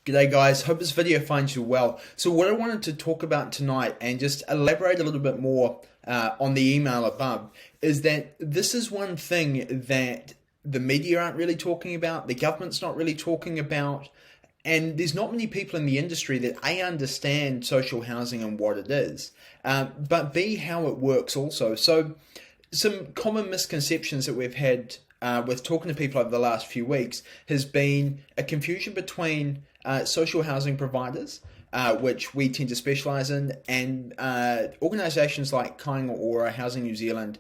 G'day guys, hope this video finds you well. So what I wanted to talk about tonight and just elaborate a little bit more on the email above is that this is one thing that the media aren't really talking about, the government's not really talking about, and there's not many people in the industry that A, understand social housing and what it is, but B, how it works also. So some common misconceptions that we've had with talking to people over the last few weeks has been a confusion between social housing providers, which we tend to specialise in, and organisations like Kāinga Ora, Housing New Zealand,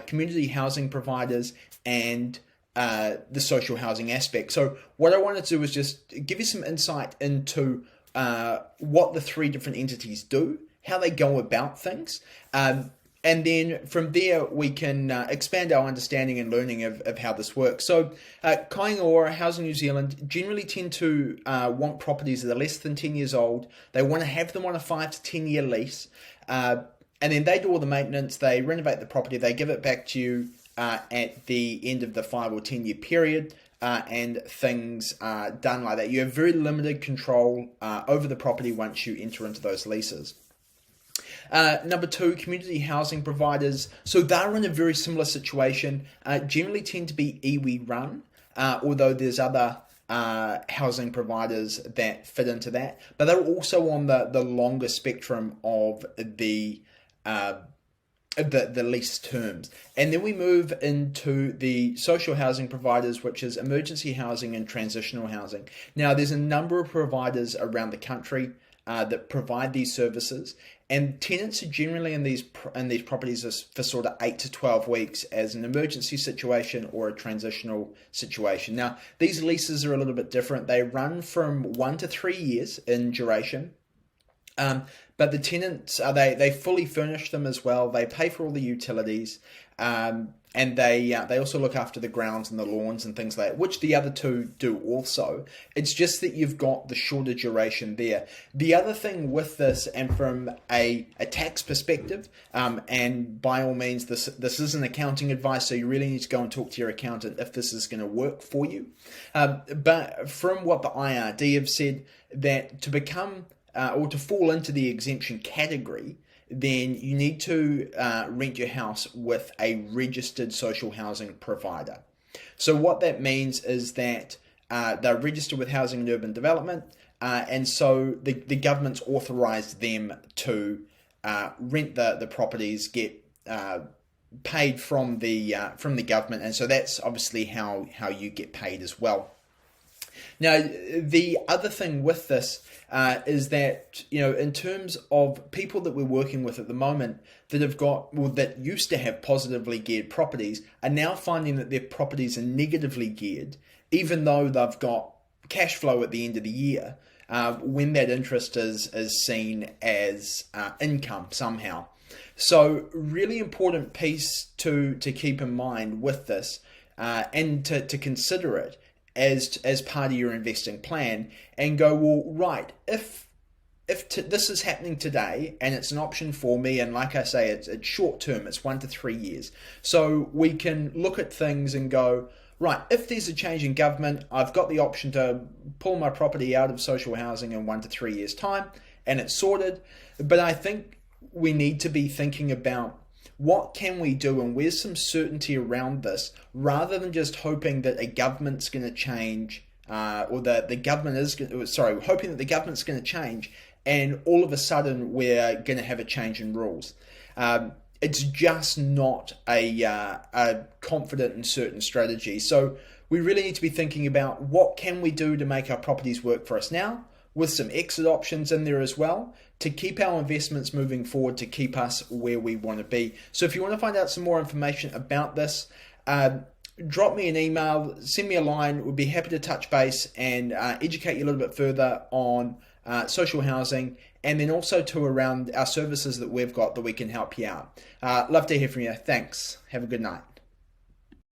community housing providers, and the social housing aspect. So what I wanted to do was just give you some insight into what the three different entities do, how they go about things, and then from there we can expand our understanding and learning of how this works. So Kāinga Ora, Housing New Zealand generally tend to want properties that are less than 10 years old. They want to have them on a 5 to 10 year lease, and then they do all the maintenance, they renovate the property, they give it back to you at the end of the 5 or 10 year period, and things are done like that. You have very limited control over the property once you enter into those leases. Number two, community housing providers. So they're in a very similar situation, generally tend to be iwi run, although there's other housing providers that fit into that. But they're also on the longer spectrum of the lease terms. And then we move into the social housing providers, which is emergency housing and transitional housing. Now, there's a number of providers around the country that provide these services, and tenants are generally in these properties for sort of 8 to 12 weeks as an emergency situation or a transitional situation. Now, these leases are a little bit different. They run from 1 to 3 years in duration. But the tenants, they fully furnish them as well. They pay for all the utilities, and they also look after the grounds and the lawns and things like that, which the other two do also. It's just that you've got the shorter duration there. The other thing with this, and from a tax perspective, and by all means, this isn't accounting advice, so you really need to go and talk to your accountant if this is going to work for you. But from what the IRD have said, that to become or to fall into the exemption category, then you need to rent your house with a registered social housing provider. So what that means is that they're registered with Housing and Urban Development, and so the government's authorised them to rent the properties, get paid from the government, and so that's obviously how you get paid as well. Now, the other thing with this is that, in terms of people that we're working with at the moment that that used to have positively geared properties are now finding that their properties are negatively geared, even though they've got cash flow at the end of the year, when that interest is seen as income somehow. So really important piece to keep in mind with this, and to consider it as part of your investing plan, and go, well, right, if this is happening today and it's an option for me, and like I say, it's short term, it's 1 to 3 years, so we can look at things and go, right, if there's a change in government, I've got the option to pull my property out of social housing in 1 to 3 years time, and it's sorted. But I think we need to be thinking about what can we do, and where's some certainty around this, rather than just hoping that a government's going to change, or that the government is hoping that the government's going to change, and all of a sudden we're going to have a change in rules. It's just not a confident and certain strategy. So we really need to be thinking about what can we do to make our properties work for us now, with some exit options in there as well, to keep our investments moving forward, to keep us where we want to be. So if you want to find out some more information about this, drop me an email, send me a line. We'd be happy to touch base and educate you a little bit further on social housing, and then also around our services that we've got that we can help you out. Love to hear from you. Thanks. Have a good night.